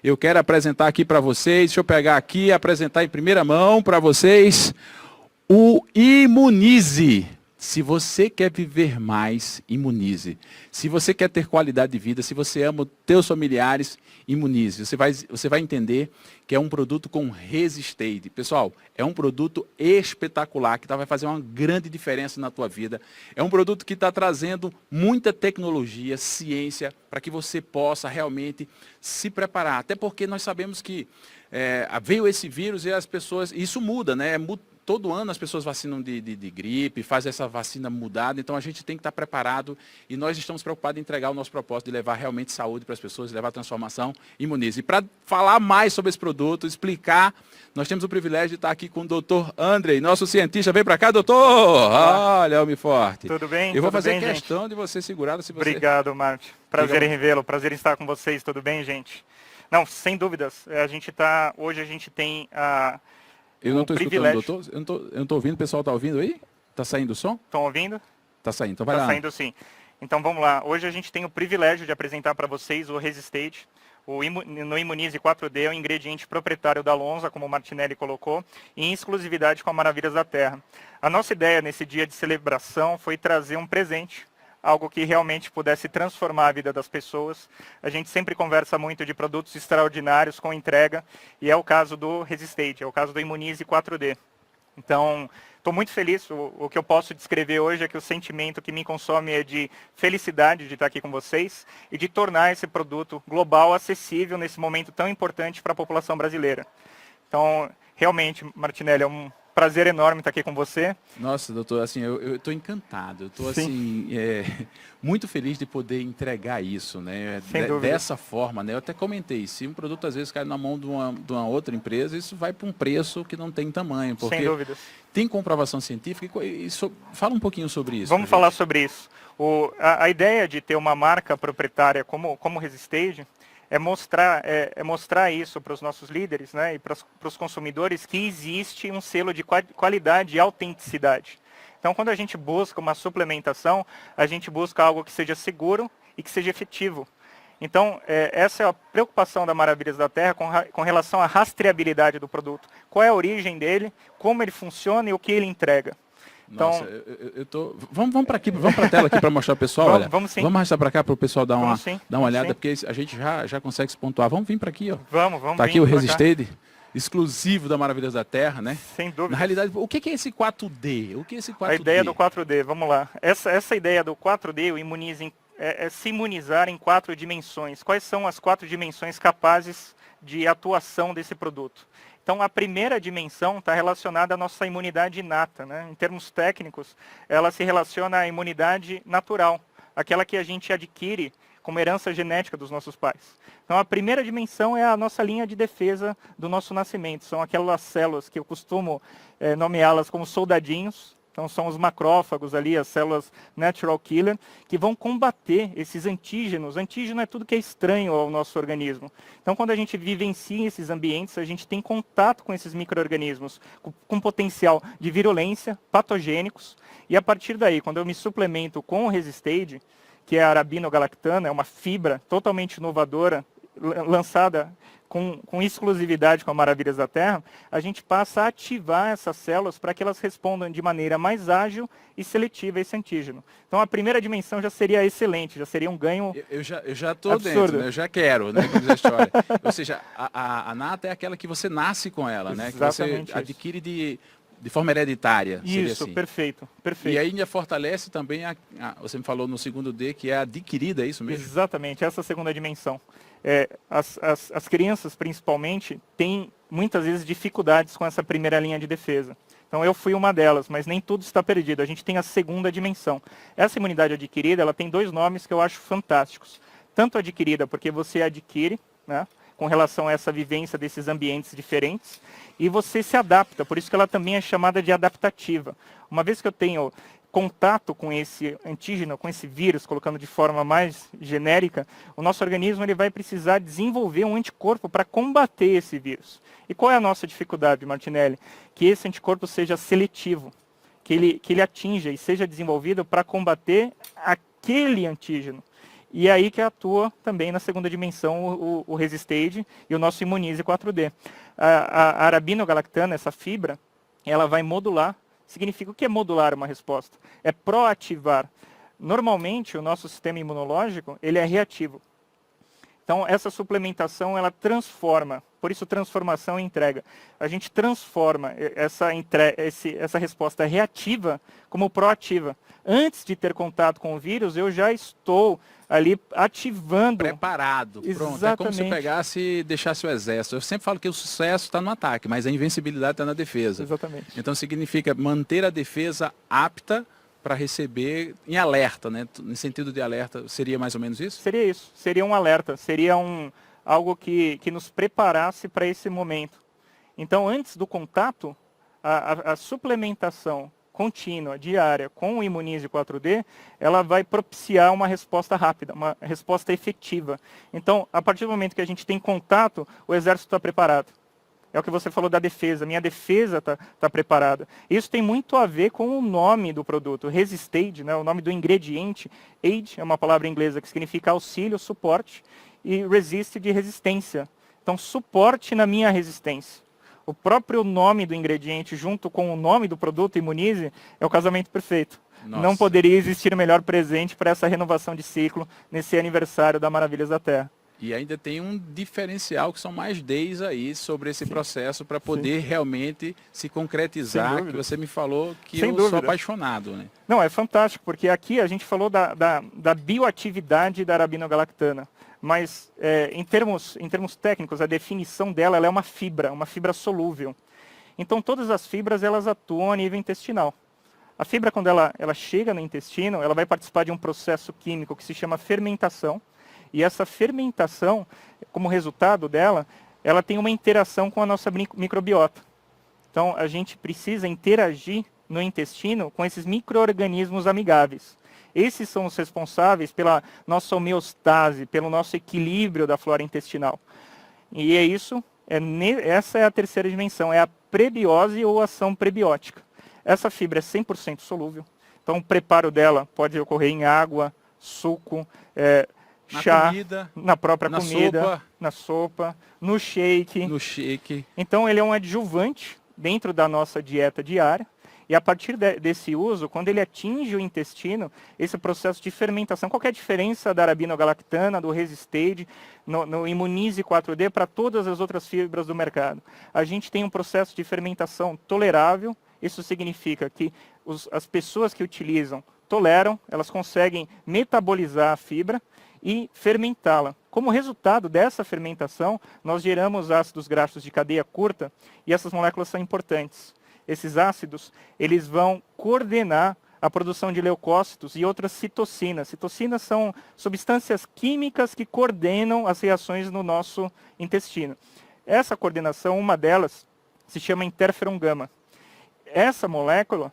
Eu quero apresentar aqui para vocês, deixa eu pegar aqui e apresentar em primeira mão para vocês o Imunize. Se você quer viver mais, imunize. Se você quer ter qualidade de vida, se você ama os teus familiares, imunize. Você vai entender que é um produto com Resistade. Pessoal, é um produto espetacular, que vai fazer uma grande diferença na tua vida. É um produto que está trazendo muita tecnologia, ciência, para que você possa realmente se preparar. Até porque nós sabemos que veio esse vírus e as pessoas... Isso muda, né? Todo ano as pessoas vacinam de gripe, fazem essa vacina mudada, então a gente tem que estar preparado e nós estamos preocupados em entregar o nosso propósito de levar realmente saúde para as pessoas, levar transformação, Imunize. E para falar mais sobre esse produto, explicar, nós temos o privilégio de estar aqui com o Dr. Andrei, nosso cientista. Vem para cá, doutor! Olha, homem forte. Tudo bem? Eu vou Tudo fazer bem, questão gente? de você segurar. Se você... Obrigado, Marte. Prazer em revê-lo, prazer em estar com vocês. Tudo bem, gente? Não, sem dúvidas. Hoje a gente tem Eu não estou escutando, doutor. Eu não estou ouvindo. O pessoal está ouvindo aí? Está saindo o som? Estão ouvindo? Está saindo. Então vai lá. Está saindo sim. Então vamos lá. Hoje a gente tem o privilégio de apresentar para vocês o Resistate. No Imunize 4D é um ingrediente proprietário da Lonza, como o Martinelli colocou, em exclusividade com a Maravilhas da Terra. A nossa ideia nesse dia de celebração foi trazer um presente, algo que realmente pudesse transformar a vida das pessoas. A gente sempre conversa muito de produtos extraordinários com entrega, e é o caso do Resistate, é o caso do Imunize 4D. Então, estou muito feliz. O que eu posso descrever hoje é que o sentimento que me consome é de felicidade de estar aqui com vocês e de tornar esse produto global acessível nesse momento tão importante para a população brasileira. Então, realmente, Martinelli, é um prazer enorme estar aqui com você. Nossa, doutor, assim, eu estou encantado. Eu estou assim, muito feliz de poder entregar isso, né? Dessa forma, né? Eu até comentei, se um produto às vezes cai na mão de uma outra empresa, isso vai para um preço que não tem tamanho. Porque sem dúvidas. Tem comprovação científica. Fala um pouquinho sobre isso. Vamos falar sobre isso. A ideia de ter uma marca proprietária como Resistage é mostrar isso para os nossos líderes, né, e para os consumidores, que existe um selo de qualidade e autenticidade. Então, quando a gente busca uma suplementação, a gente busca algo que seja seguro e que seja efetivo. Então, essa é a preocupação da Maravilhas da Terra com relação à rastreabilidade do produto. Qual é a origem dele, como ele funciona e o que ele entrega. Então, nossa, vamos para aqui, vamos para a tela aqui para mostrar o pessoal. Olha, vamos sim. Vamos arrastar para cá para o pessoal dar uma olhada, sim. Porque a gente já consegue se pontuar. Vamos vir para aqui, ó. Vamos. Tá aqui o Resistate, exclusivo da Maravilhas da Terra, né? Sem dúvida. Na realidade, o que é esse 4D? O que é esse 4D? A ideia do 4D, vamos lá. Essa ideia do 4D, o Imunize, é se imunizar em 4 dimensões. Quais são as 4 dimensões capazes de atuação desse produto? Então, a primeira dimensão está relacionada à nossa imunidade inata, né? Em termos técnicos, ela se relaciona à imunidade natural, aquela que a gente adquire como herança genética dos nossos pais. Então, a primeira dimensão é a nossa linha de defesa do nosso nascimento. São aquelas células que eu costumo nomeá-las como soldadinhos. Então, são os macrófagos ali, as células natural killer, que vão combater esses antígenos. Antígeno é tudo que é estranho ao nosso organismo. Então, quando a gente vivencia esses ambientes, a gente tem contato com esses micro-organismos com potencial de virulência, patogênicos. E a partir daí, quando eu me suplemento com o Resistate, que é a arabinogalactana, é uma fibra totalmente inovadora, lançada com exclusividade com a Maravilhas da Terra, a gente passa a ativar essas células para que elas respondam de maneira mais ágil e seletiva a esse antígeno. Então, a primeira dimensão já seria excelente, já seria um ganho Eu já estou dentro, né? Eu já quero, né? Como diz a história. Ou seja, a nata é aquela que você nasce com ela, né? Que você adquire de forma hereditária. Isso, assim. Perfeito. E ainda fortalece também, você me falou no segundo D, que é adquirida, é isso mesmo? Exatamente, essa é a segunda dimensão. As crianças, principalmente, têm muitas vezes dificuldades com essa primeira linha de defesa. Então, eu fui uma delas, mas nem tudo está perdido. A gente tem a segunda dimensão. Essa imunidade adquirida, ela tem 2 nomes que eu acho fantásticos. Tanto adquirida, porque você adquire, né, com relação a essa vivência desses ambientes diferentes, e você se adapta, por isso que ela também é chamada de adaptativa. Uma vez que eu tenho contato com esse antígeno, com esse vírus, colocando de forma mais genérica, o nosso organismo ele vai precisar desenvolver um anticorpo para combater esse vírus. E qual é a nossa dificuldade, Martinelli? Que esse anticorpo seja seletivo, que ele atinja e seja desenvolvido para combater aquele antígeno. E é aí que atua também na segunda dimensão o Resistage e o nosso Imunize 4D. A arabinogalactana, essa fibra, ela vai modular. Significa o que é modular uma resposta? É proativar. Normalmente, o nosso sistema imunológico, ele é reativo. Então, essa suplementação, ela transforma. Por isso, transformação e entrega. A gente transforma essa resposta reativa como proativa. Antes de ter contato com o vírus, eu já estou ali ativando. Preparado. Pronto. É como se eu pegasse e deixasse o exército. Eu sempre falo que o sucesso está no ataque, mas a invencibilidade está na defesa. Exatamente. Então, significa manter a defesa apta para receber em alerta, né? No sentido de alerta, seria mais ou menos isso? Seria isso. Seria um alerta. Seria algo que nos preparasse para esse momento. Então, antes do contato, a suplementação contínua, diária, com o Imunize 4D, ela vai propiciar uma resposta rápida, uma resposta efetiva. Então, a partir do momento que a gente tem contato, o exército está preparado. É o que você falou da defesa. Minha defesa está preparada. Isso tem muito a ver com o nome do produto. Resistage, né, o nome do ingrediente. Aid é uma palavra inglesa que significa auxílio, suporte. E resist de resistência. Então, suporte na minha resistência. O próprio nome do ingrediente, junto com o nome do produto Imunize, é o casamento perfeito. Nossa. Não poderia existir melhor presente para essa renovação de ciclo nesse aniversário da Maravilhas da Terra. E ainda tem um diferencial, que são mais Ds aí sobre esse processo para poder realmente se concretizar, que você me falou que eu sou apaixonado. Né? Não, é fantástico, porque aqui a gente falou da bioatividade da arabinogalactana, mas em termos técnicos, a definição dela ela é uma fibra solúvel. Então todas as fibras elas atuam a nível intestinal. A fibra, quando ela chega no intestino, ela vai participar de um processo químico que se chama fermentação. E essa fermentação, como resultado dela, ela tem uma interação com a nossa microbiota. Então, a gente precisa interagir no intestino com esses micro-organismos amigáveis. Esses são os responsáveis pela nossa homeostase, pelo nosso equilíbrio da flora intestinal. E é isso, essa é a terceira dimensão, é a prebiose ou ação prebiótica. Essa fibra é 100% solúvel. Então, o preparo dela pode ocorrer em água, suco, chá, comida, na própria comida, sopa. Na sopa, no shake. Então ele é um adjuvante dentro da nossa dieta diária. E a partir desse uso, quando ele atinge o intestino, esse processo de fermentação, qual é a diferença da arabinogalactana, do Resistage, no Imunize 4D para todas as outras fibras do mercado? A gente tem um processo de fermentação tolerável. Isso significa que as pessoas que utilizam toleram, elas conseguem metabolizar a fibra e fermentá-la. Como resultado dessa fermentação, nós geramos ácidos graxos de cadeia curta e essas moléculas são importantes. Esses ácidos, eles vão coordenar a produção de leucócitos e outras citocinas. Citocinas são substâncias químicas que coordenam as reações no nosso intestino. Essa coordenação, uma delas, se chama interferon gama. Essa molécula,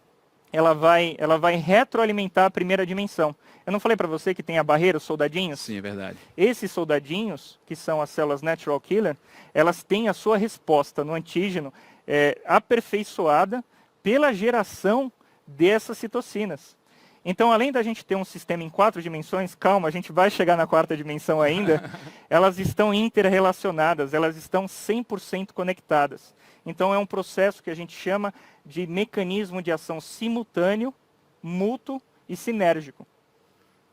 ela vai retroalimentar a primeira dimensão. Eu não falei para você que tem a barreira, os soldadinhos? Sim, é verdade. Esses soldadinhos, que são as células natural killer, elas têm a sua resposta no antígeno aperfeiçoada pela geração dessas citocinas. Então, além da gente ter um sistema em 4 dimensões, calma, a gente vai chegar na 4ª dimensão ainda, elas estão interrelacionadas, elas estão 100% conectadas. Então, é um processo que a gente chama de mecanismo de ação simultâneo, mútuo e sinérgico.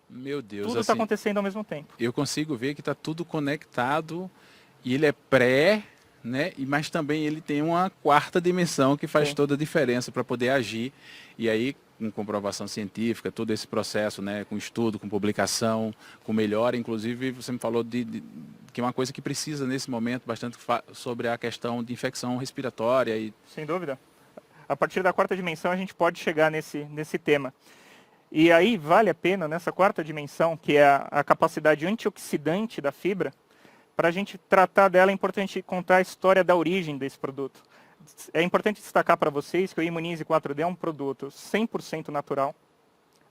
Meu Deus. Tudo está acontecendo ao mesmo tempo. Eu consigo ver que está tudo conectado e ele é pré, né? Mas também ele tem uma 4ª dimensão que faz toda a diferença para poder agir. E aí, com comprovação científica, todo esse processo, né? Com estudo, com publicação, com melhora. Inclusive, você me falou que é uma coisa que precisa nesse momento bastante sobre a questão de infecção respiratória. Sem dúvida. A partir da 4ª dimensão a gente pode chegar nesse tema. E aí vale a pena, nessa 4ª dimensão, que é a capacidade antioxidante da fibra, para a gente tratar dela é importante contar a história da origem desse produto. É importante destacar para vocês que o Imunize 4D é um produto 100% natural.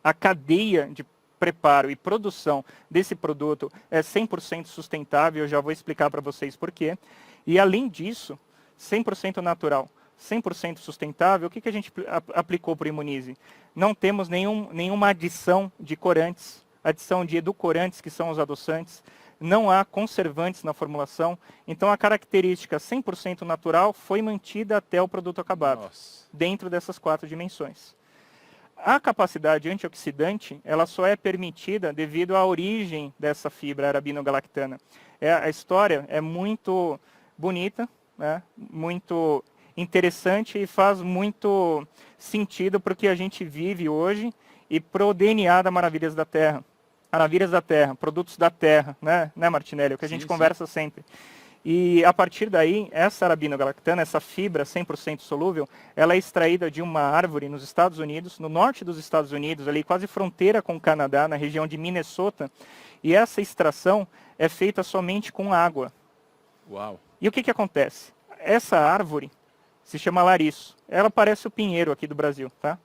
A cadeia de preparo e produção desse produto é 100% sustentável, eu já vou explicar para vocês por quê. E além disso, 100% natural, 100% sustentável, o que a gente aplicou para o Imunize? Não temos nenhuma adição de corantes, adição de edulcorantes, que são os adoçantes, não há conservantes na formulação, então a característica 100% natural foi mantida até o produto acabado, dentro dessas 4 dimensões. A capacidade antioxidante, ela só é permitida devido à origem dessa fibra arabinogalactana. A história é muito bonita, né? Muito interessante e faz muito sentido para o que a gente vive hoje e para o DNA da Maravilhas da Terra. Maravilhas da Terra, produtos da Terra, né Martinelli? É o que a gente conversa sempre. E a partir daí, essa arabinogalactana, essa fibra 100% solúvel, ela é extraída de uma árvore nos Estados Unidos, no norte dos Estados Unidos, ali quase fronteira com o Canadá, na região de Minnesota. E essa extração é feita somente com água. Uau. E o que acontece? Essa árvore se chama lariço. Ela parece o pinheiro aqui do Brasil, tá?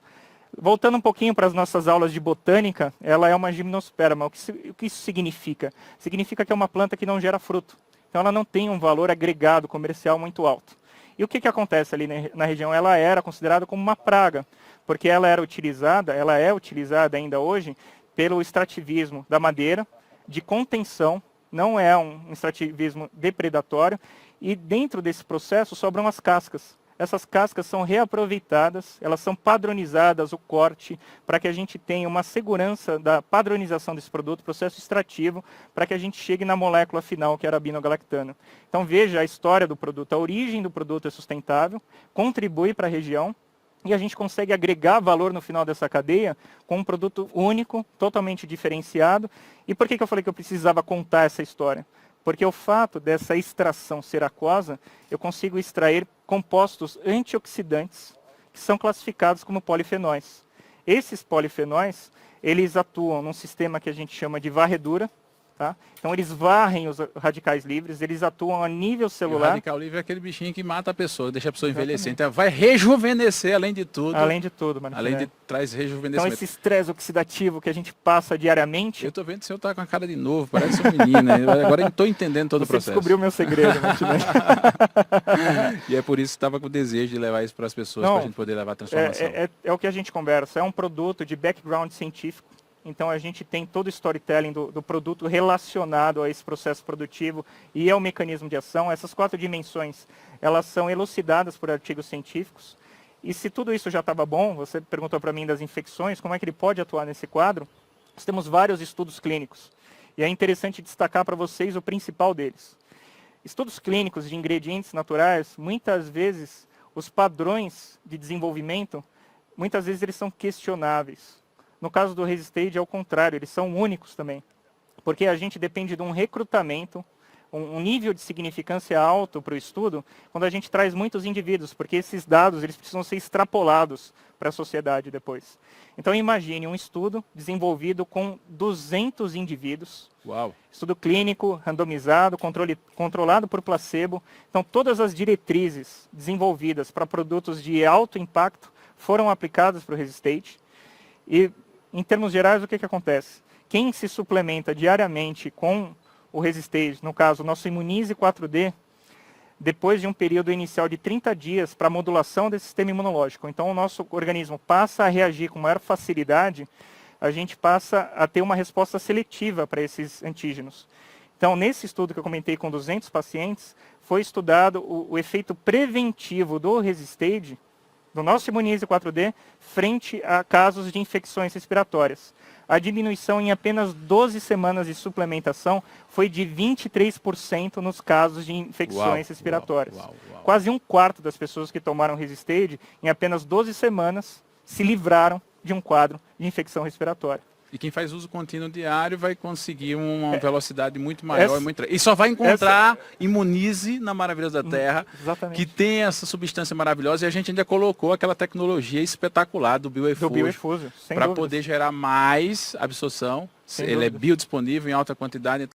Voltando um pouquinho para as nossas aulas de botânica, ela é uma gimnosperma. O que isso significa? Significa que é uma planta que não gera fruto. Então ela não tem um valor agregado comercial muito alto. E o que acontece ali na região? Ela era considerada como uma praga, porque ela é utilizada ainda hoje pelo extrativismo da madeira, de contenção, não é um extrativismo depredatório, e dentro desse processo sobram as cascas. Essas cascas são reaproveitadas, elas são padronizadas, o corte, para que a gente tenha uma segurança da padronização desse produto, processo extrativo, para que a gente chegue na molécula final, que é a arabinogalactana. Então veja a história do produto, a origem do produto é sustentável, contribui para a região, e a gente consegue agregar valor no final dessa cadeia com um produto único, totalmente diferenciado. E por que eu falei que eu precisava contar essa história? Porque o fato dessa extração ser aquosa, eu consigo extrair compostos antioxidantes que são classificados como polifenóis. Esses polifenóis, eles atuam num sistema que a gente chama de varredura, tá? Então eles varrem os radicais livres, eles atuam a nível celular. E o radical livre é aquele bichinho que mata a pessoa, deixa a pessoa envelhecer. Então vai rejuvenescer, além de tudo. Além de tudo, mano. Além de traz rejuvenescimento. Então esse estresse oxidativo que a gente passa diariamente... Eu tô vendo que o senhor tá com a cara de novo, parece um menino, né? Agora eu estou entendendo todo o processo. Você descobriu o meu segredo, Martinelli. E é por isso que estava com o desejo de levar isso para as pessoas, para a gente poder levar a transformação. É o que a gente conversa, é um produto de background científico. Então a gente tem todo o storytelling do produto relacionado a esse processo produtivo e ao mecanismo de ação. Essas 4 dimensões, elas são elucidadas por artigos científicos. E se tudo isso já estava bom, você perguntou para mim das infecções, como é que ele pode atuar nesse quadro? Nós temos vários estudos clínicos. E é interessante destacar para vocês o principal deles. Estudos clínicos de ingredientes naturais, muitas vezes os padrões de desenvolvimento, muitas vezes eles são questionáveis. No caso do Resistage, é o contrário, eles são únicos também. Porque a gente depende de um recrutamento, um nível de significância alto para o estudo, quando a gente traz muitos indivíduos, porque esses dados eles precisam ser extrapolados para a sociedade depois. Então imagine um estudo desenvolvido com 200 indivíduos, Uau. Estudo clínico, randomizado, controlado por placebo. Então todas as diretrizes desenvolvidas para produtos de alto impacto foram aplicadas para o Resistage. E, em termos gerais, o que acontece? Quem se suplementa diariamente com o Resistage, no caso, o nosso Imunize 4D, depois de um período inicial de 30 dias para modulação desse sistema imunológico, então o nosso organismo passa a reagir com maior facilidade, a gente passa a ter uma resposta seletiva para esses antígenos. Então, nesse estudo que eu comentei com 200 pacientes, foi estudado o efeito preventivo do Resistage, do nosso Imunize 4D, frente a casos de infecções respiratórias. A diminuição em apenas 12 semanas de suplementação foi de 23% nos casos de infecções respiratórias. Quase 1/4 das pessoas que tomaram Resistage, em apenas 12 semanas, se livraram de um quadro de infecção respiratória. E quem faz uso contínuo diário vai conseguir uma velocidade muito maior. E só vai encontrar Imunize na Maravilhas da Terra, que tem essa substância maravilhosa. E a gente ainda colocou aquela tecnologia espetacular do BioEfusio para poder gerar mais absorção. Ele é biodisponível em alta quantidade.